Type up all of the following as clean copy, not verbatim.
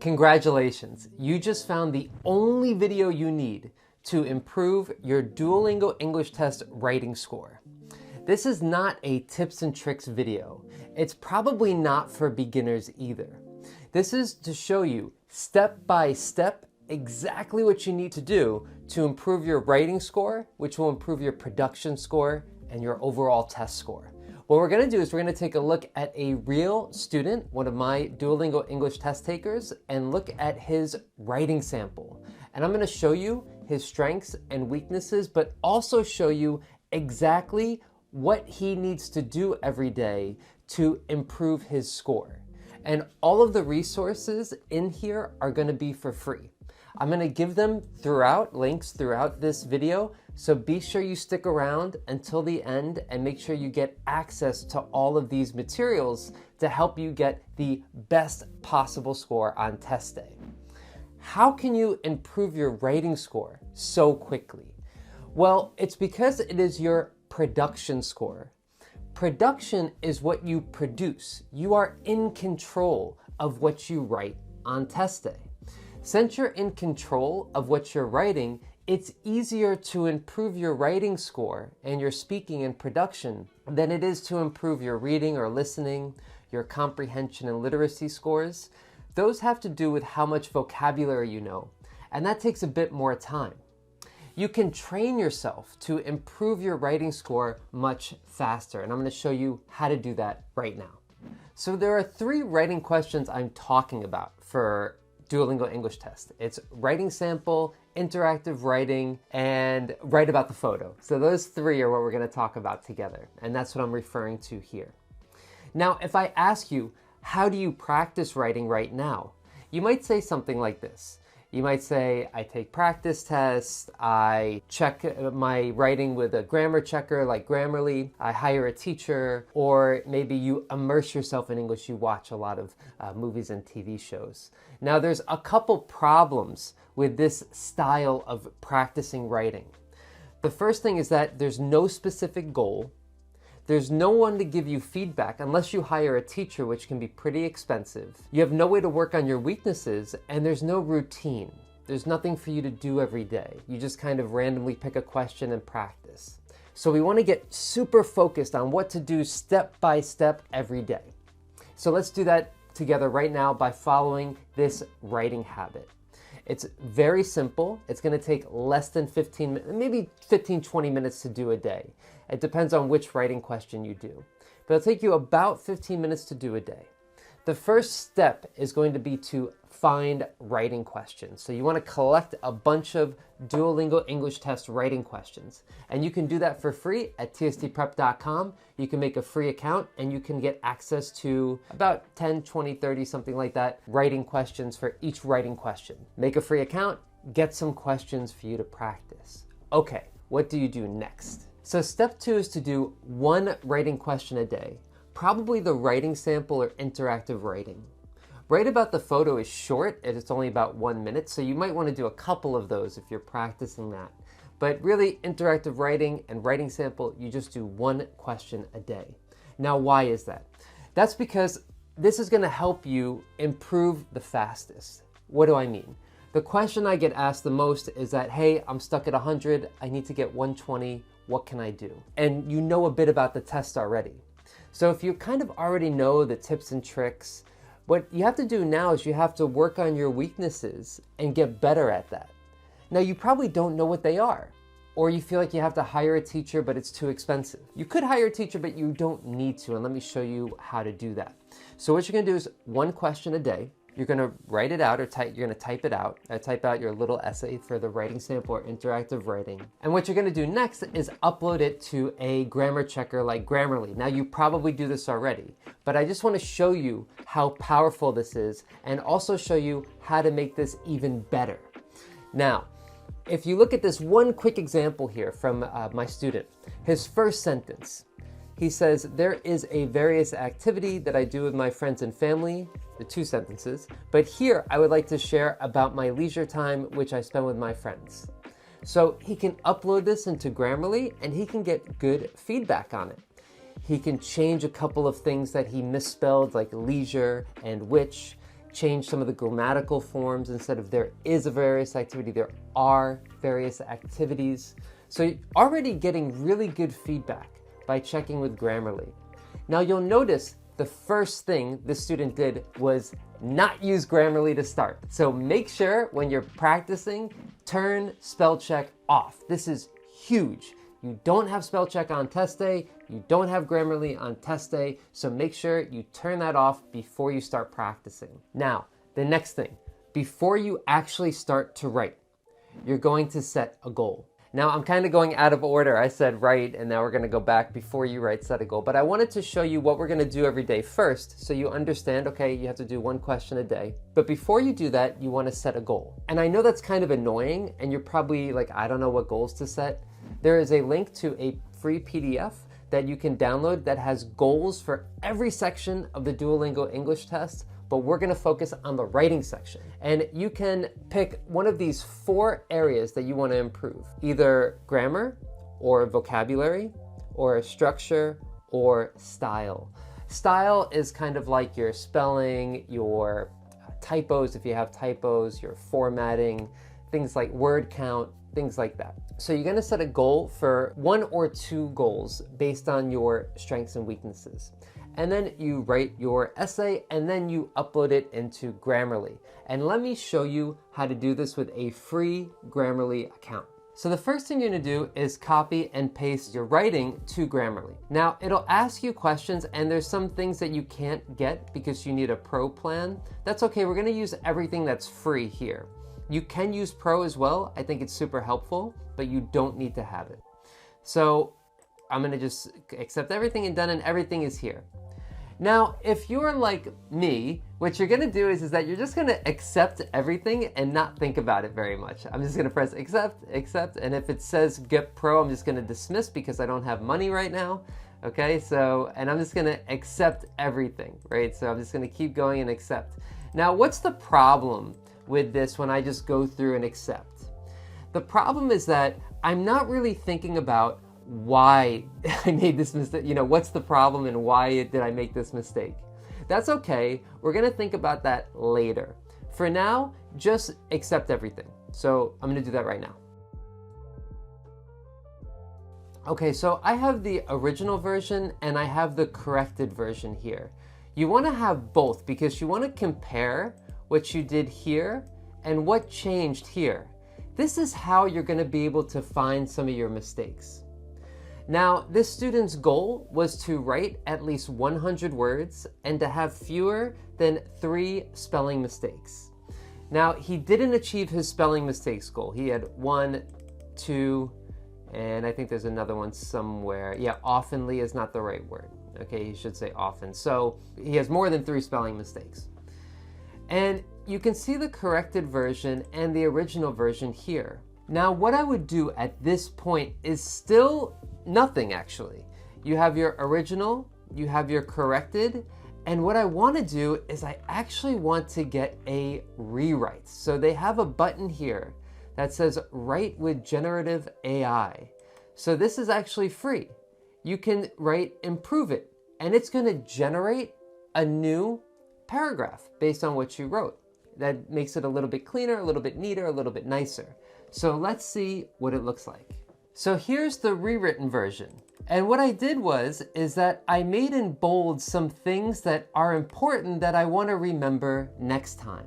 Congratulations, you just found the only video you need to improve your Duolingo English Test writing score. This is not a tips and tricks video. It's probably not for beginners either. This is to show you step by step exactly what you need to do to improve your writing score, which will improve your production score and your overall test score. What we're going to do is we're going to take a look at a real student, one of my Duolingo English test takers, and look at his writing sample. And I'm going to show you his strengths and weaknesses, but also show you exactly what he needs to do every day to improve his score. And all of the resources in here are going to be for free. I'm going to give them links throughout this video, so be sure you stick around until the end and make sure you get access to all of these materials to help you get the best possible score on test day. How can you improve your writing score so quickly? Well, it's because it is your production score. Production is what you produce. You are in control of what you write on test day. Since you're in control of what you're writing, it's easier to improve your writing score and your speaking and production than it is to improve your reading or listening, your comprehension and literacy scores. Those have to do with how much vocabulary you know, and that takes a bit more time. You can train yourself to improve your writing score much faster, and I'm going to show you how to do that right now. So there are 3 writing questions I'm talking about for Duolingo English Test. It's writing sample, interactive writing, and write about the photo. So those 3 are what we're going to talk about together, and that's what I'm referring to here. Now, if I ask you, how do you practice writing right now? You might say something like this. You might say, I take practice tests, I check my writing with a grammar checker like Grammarly, I hire a teacher, or maybe you immerse yourself in English, you watch a lot of movies and TV shows. Now there's a couple problems with this style of practicing writing. The first thing is that there's no specific goal. There's no one to give you feedback unless you hire a teacher, which can be pretty expensive. You have no way to work on your weaknesses, and there's no routine. There's nothing for you to do every day. You just kind of randomly pick a question and practice. So we want to get super focused on what to do step by step every day. So let's do that together right now by following this writing habit. It's very simple. It's going to take less than 15 minutes, maybe 15-20 minutes to do a day. It depends on which writing question you do. But it'll take you about 15 minutes to do a day. The first step is going to be to find writing questions. So you want to collect a bunch of Duolingo English Test writing questions. And you can do that for free at tstprep.com. You can make a free account and you can get access to about 10, 20, 30, something like that, writing questions for each writing question. Make a free account, get some questions for you to practice. Okay, what do you do next? So step 2 is to do 1 writing question a day, probably the writing sample or interactive writing. Write about the photo is short, and it's only about 1 minute, so you might want to do a couple of those if you're practicing that. But really, interactive writing and writing sample, you just do 1 question a day. Now, why is that? That's because this is going to help you improve the fastest. What do I mean? The question I get asked the most is that, hey, I'm stuck at 100, I need to get 120, what can I do? And you know a bit about the test already. So if you kind of already know the tips and tricks, what you have to do now is you have to work on your weaknesses and get better at that. Now you probably don't know what they are, or you feel like you have to hire a teacher but it's too expensive. You could hire a teacher but you don't need to, and let me show you how to do that. So what you're going to do is 1 question a day. You're going to write it out, or you're going to type it out. Type out your little essay for the writing sample or interactive writing. And what you're going to do next is upload it to a grammar checker like Grammarly. Now you probably do this already, but I just want to show you how powerful this is and also show you how to make this even better. Now, if you look at this 1 quick example here from my student, his first sentence, he says, there is a various activity that I do with my friends and family, the 2 sentences, but here I would like to share about my leisure time which I spend with my friends. So he can upload this into Grammarly and he can get good feedback on it. He can change a couple of things that he misspelled, like leisure and which. change some of the grammatical forms. Instead of there is a various activity, there are various activities. So you're already getting really good feedback by checking with Grammarly. Now you'll notice the first thing the student did was not use Grammarly to start. So make sure when you're practicing, turn spell check off. This is huge. You don't have spell check on test day, you don't have Grammarly on test day, so make sure you turn that off before you start practicing. Now, the next thing, before you actually start to write, you're going to set a goal. Now, I'm kind of going out of order. I said write, and now we're going to go back before you write, set a goal. But I wanted to show you what we're going to do every day first, so you understand, okay, you have to do one question a day. But before you do that, you want to set a goal. And I know that's kind of annoying, and you're probably like, I don't know what goals to set. There is a link to a free PDF that you can download that has goals for every section of the Duolingo English test, but we're gonna focus on the writing section. And you can pick one of these 4 areas that you wanna improve, either grammar or vocabulary or structure or style. Style is kind of like your spelling, your typos if you have typos, your formatting, things like word count, things like that. So you're gonna set a goal for 1 or 2 goals based on your strengths and weaknesses. And then you write your essay and then you upload it into Grammarly. And let me show you how to do this with a free Grammarly account. So the first thing you're gonna do is copy and paste your writing to Grammarly. Now it'll ask you questions and there's some things that you can't get because you need a pro plan. That's okay, we're gonna use everything that's free here. You can use pro as well. I think it's super helpful, but you don't need to have it. So I'm gonna just accept everything and done, and everything is here. Now, if you're like me, what you're gonna do is that you're just gonna accept everything and not think about it very much. I'm just gonna press accept, accept, and if it says get pro, I'm just gonna dismiss because I don't have money right now. Okay, so, and I'm just gonna accept everything, right? So I'm just gonna keep going and accept. Now, what's the problem with this when I just go through and accept? The problem is that I'm not really thinking about why I made this mistake, what's the problem and why did I make this mistake? That's okay, we're gonna think about that later. For now, just accept everything. So I'm gonna do that right now. Okay, so I have the original version and I have the corrected version here. You wanna have both because you wanna compare what you did here and what changed here. This is how you're gonna be able to find some of your mistakes. Now, this student's goal was to write at least 100 words and to have fewer than 3 spelling mistakes. Now, he didn't achieve his spelling mistakes goal. He had 1, 2, and I think there's another one somewhere. Yeah, oftenly is not the right word. Okay, he should say often. So he has more than 3 spelling mistakes. And you can see the corrected version and the original version here. Now, what I would do at this point is still nothing actually. You have your original, you have your corrected, and what I want to do is I actually want to get a rewrite. So they have a button here that says write with generative AI. So this is actually free. You can write improve it, and it's going to generate a new paragraph based on what you wrote. That makes it a little bit cleaner, a little bit neater, a little bit nicer. So let's see what it looks like. So here's the rewritten version. And what I did is that I made in bold some things that are important that I want to remember next time.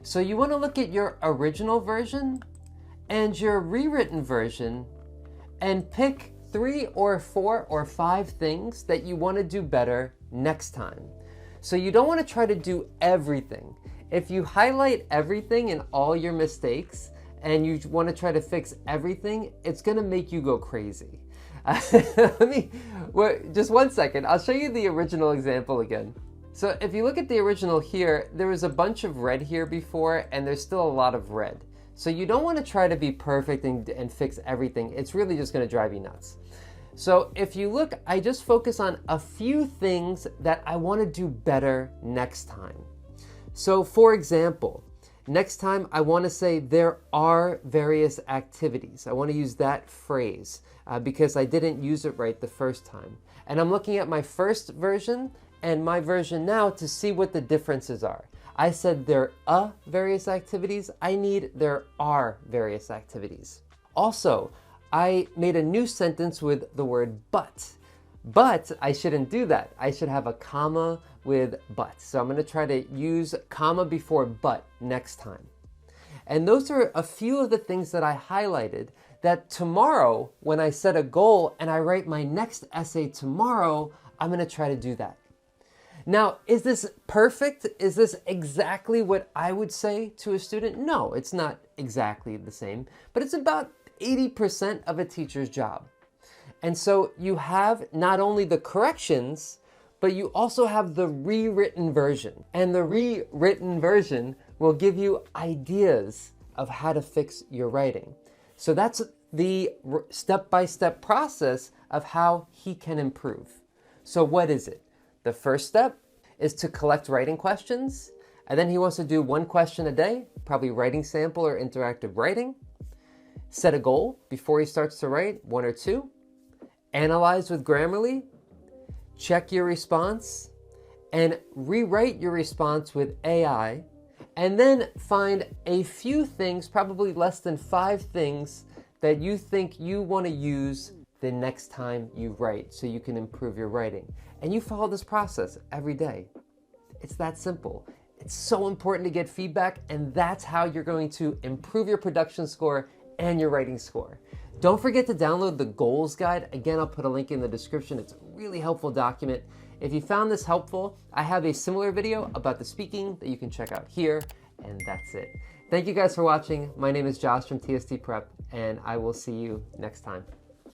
So you want to look at your original version and your rewritten version and pick 3 or 4 or 5 things that you want to do better next time. So you don't want to try to do everything. If you highlight everything and all your mistakes and you want to try to fix everything, it's going to make you go crazy. Just one second. I'll show you the original example again. So if you look at the original here, there was a bunch of red here before and there's still a lot of red. So you don't want to try to be perfect and fix everything. It's really just going to drive you nuts. So if you look, I just focus on a few things that I want to do better next time. So for example, next time I want to say there are various activities. I want to use that phrase because I didn't use it right the first time. And I'm looking at my first version and my version now to see what the differences are. I said there are various activities. I need there are various activities. Also, I made a new sentence with the word but. But I shouldn't do that. I should have a comma with but. So I'm going to try to use comma before but next time. And those are a few of the things that I highlighted that tomorrow, when I set a goal and I write my next essay tomorrow, I'm going to try to do that. Now, is this perfect? Is this exactly what I would say to a student? No, it's not exactly the same, but it's about 80% of a teacher's job. And so you have not only the corrections, but you also have the rewritten version. And the rewritten version will give you ideas of how to fix your writing. So that's the step-by-step process of how he can improve. So what is it? The first step is to collect writing questions. And then he wants to do one question a day, probably writing sample or interactive writing. Set a goal before he starts to write, 1 or 2. Analyze with Grammarly. Check your response. And rewrite your response with AI. And then find a few things, probably less than 5 things, that you think you want to use the next time you write so you can improve your writing. And you follow this process every day. It's that simple. It's so important to get feedback, and that's how you're going to improve your production score and your writing score. Don't forget to download the goals guide. Again, I'll put a link in the description. It's a really helpful document. If you found this helpful, I have a similar video about the speaking that you can check out here, and that's it. Thank you guys for watching. My name is Josh from TST Prep, and I will see you next time.